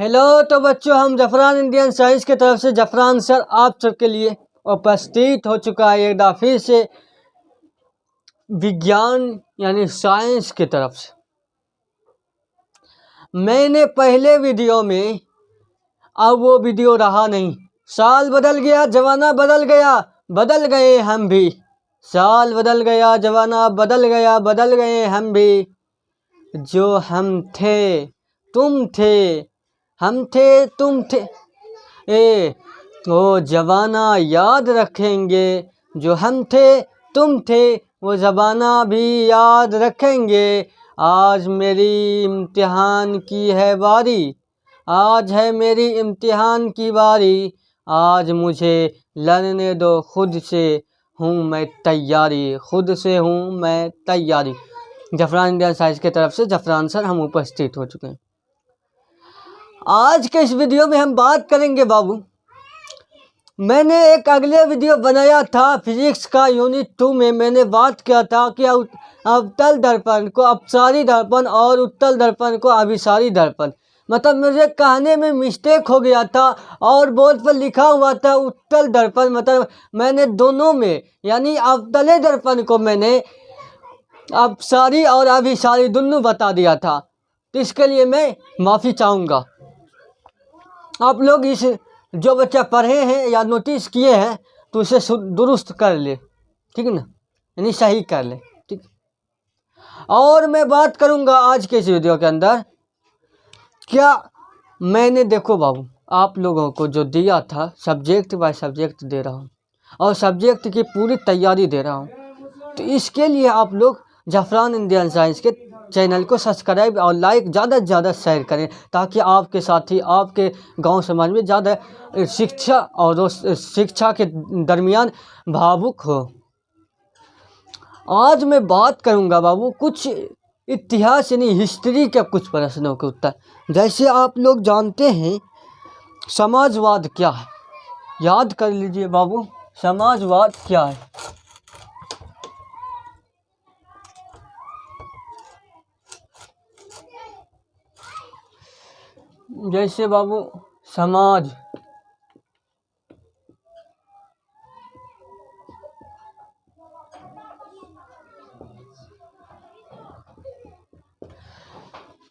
Hello तो बच्चों, हम जफरान इंडियन साइंस की तरफ से जफरान सर आप सबके लिए उपस्थित हो चुका है एक बार फिर से विज्ञान यानी साइंस की तरफ से। मैंने पहले वीडियो में, अब वो वीडियो रहा नहीं। साल बदल गया, जमाना बदल गया, बदल गए हम भी। साल बदल गया, जमाना बदल गया, बदल गए हम भी। जो हम थे तुम थे, हम थे तुम थे, वो जमाना याद रखेंगे। जो हम थे तुम थे, वो ज़माना भी याद रखेंगे। आज मेरी इम्तिहान की है बारी, आज है मेरी इम्तिहान की बारी। आज मुझे लड़ने दो खुद से, हूँ मैं तैयारी, खुद से हूँ मैं तैयारी। जफरान इंडियन साइंस की तरफ से जफरान सर हम उपस्थित हो चुके हैं। आज के इस वीडियो में हम बात करेंगे बाबू, मैंने एक अगले वीडियो बनाया था फिजिक्स का यूनिट 2 में। मैंने बात किया था कि अवतल दर्पण को अपसारी दर्पण और उत्तल दर्पण को अभिसारी दर्पण, मतलब मुझे कहने में मिस्टेक हो गया था और बोर्ड पर लिखा हुआ था उत्तल दर्पण, मतलब मैंने दोनों में यानी अवतले दर्पण को मैंने अपसारी और अभिसारी दोनों बता दिया था। तो इसके लिए मैं माफ़ी चाहूँगा। आप लोग इस जो बच्चा पढ़े हैं या नोटिस किए हैं तो उसे दुरुस्त कर ले, ठीक है ना, यानी सही कर ले, ठीक। और मैं बात करूंगा आज के इस वीडियो के अंदर, क्या मैंने देखो बाबू आप लोगों को जो दिया था सब्जेक्ट बाय सब्जेक्ट दे रहा हूँ और सब्जेक्ट की पूरी तैयारी दे रहा हूँ। तो इसके लिए आप लोग जफरान इंडियन साइंस के चैनल को सब्सक्राइब और लाइक ज़्यादा से ज़्यादा शेयर करें, ताकि आपके साथी आपके गांव समाज में ज़्यादा शिक्षा और शिक्षा के दरमियान भावुक हो। आज मैं बात करूंगा बाबू कुछ इतिहास यानी हिस्ट्री के कुछ प्रश्नों के उत्तर। जैसे आप लोग जानते हैं समाजवाद क्या है, याद कर लीजिए बाबू, समाजवाद क्या है। जैसे बाबू समाज,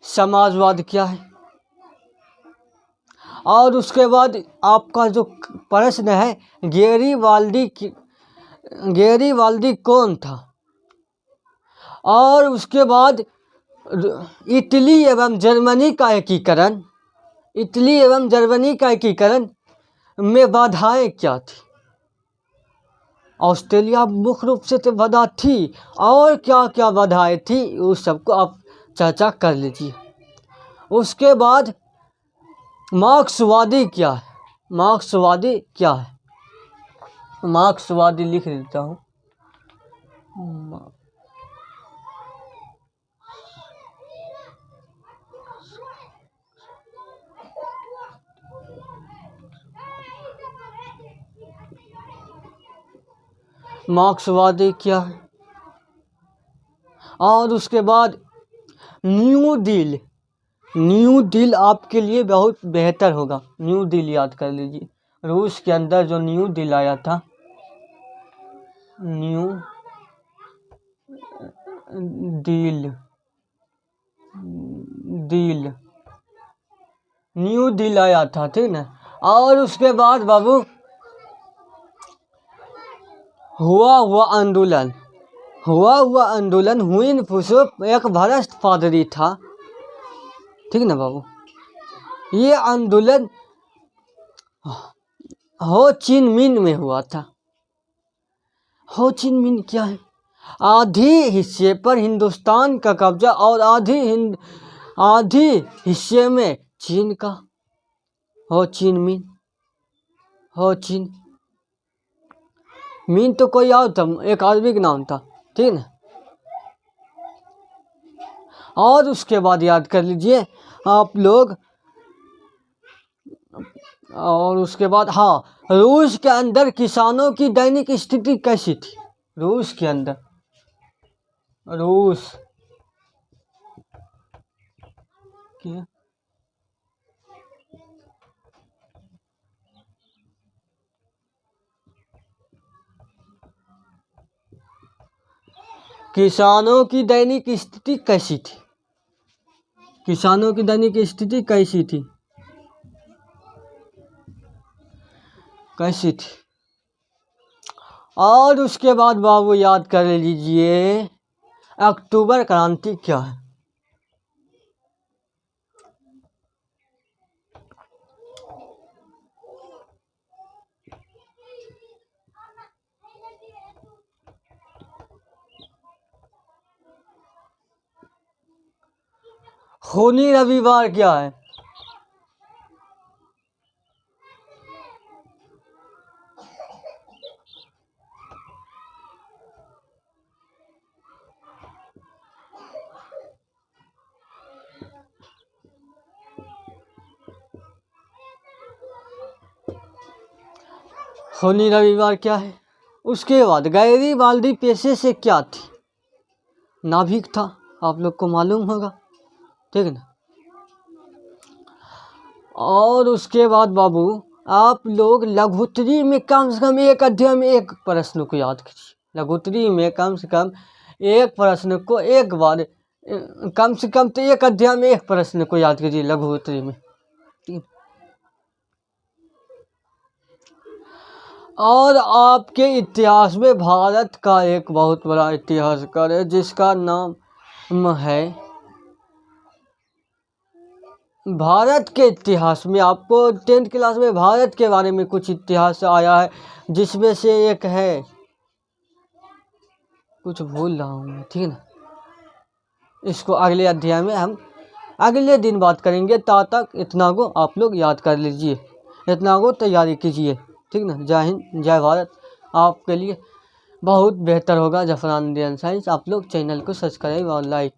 समाजवाद क्या है, और उसके बाद आपका जो प्रश्न है गैरीवाल्दी कौन था, और उसके बाद इटली एवं जर्मनी का एकीकरण, इटली एवं जर्मनी का एकीकरण में बाधाएं क्या थी। ऑस्ट्रेलिया मुख्य रूप से तो बाधा थी, और क्या क्या बाधाएं थी उस सबको आप चर्चा कर लीजिए। उसके बाद मार्क्सवादी क्या है, मार्क्सवादी क्या है, मार्क्सवादी लिख देता हूँ। मार्क्सवादी क्या है, और उसके बाद न्यू डील, न्यू डील आपके लिए बहुत बेहतर होगा। न्यू डील याद कर लीजिए, रूस के अंदर जो न्यू डील आया था, न्यू डील, न्यू डील आया था, ठीक ना। और उसके बाद बाबू हुआ आंदोलन, हुइन फुसुप एक भ्रष्ट पादरी था, ठीक ना बाबू। ये आंदोलन हो चिन मिन में हुआ था। हो चिन मिन क्या है, आधी हिस्से पर हिंदुस्तान का कब्जा और आधी हिस्से में चीन का। हो चिन मिन, हो चिन मिन तो कोई और था, एक आदमी का नाम था, ठीक है। और उसके बाद याद कर लीजिए आप लोग, और उसके बाद हाँ, रूस के अंदर किसानों की दैनिक स्थिति कैसी थी। रूस के अंदर, रूस किसानों की दैनिक स्थिति कैसी थी? किसानों की दैनिक स्थिति कैसी थी? कैसी थी? और उसके बाद बाबू याद कर लीजिए, अक्टूबर क्रांति क्या है? खूनी रविवार क्या है? खूनी रविवार क्या है? उसके बाद गैरी बाल्दी पेशे से क्या थी? नाभिक था, आप लोग को मालूम होगा, ठीक है ना। और उसके बाद बाबू आप लोग लघुत्तरी में कम से कम एक अध्याय में एक प्रश्न को याद कीजिए। लघुत्तरी में कम से कम एक प्रश्न को एक बार, कम से कम तो एक अध्याय में एक प्रश्न को याद कीजिए लघुत्तरी में। और आपके इतिहास में भारत का एक बहुत बड़ा इतिहासकार है जिसका नाम है, भारत के इतिहास में आपको 10th क्लास में भारत के बारे में कुछ इतिहास आया है, जिसमें से एक है, कुछ भूल रहा हूँ मैं, ठीक है ना। इसको अगले अध्याय में हम अगले दिन बात करेंगे। तब तक इतना को आप लोग याद कर लीजिए, इतना को तैयारी कीजिए, ठीक ना। जय हिंद, जय भारत। आपके लिए बहुत बेहतर होगा जफरान इंडियन साइंस। आप लोग चैनल को सब्सक्राइब और लाइक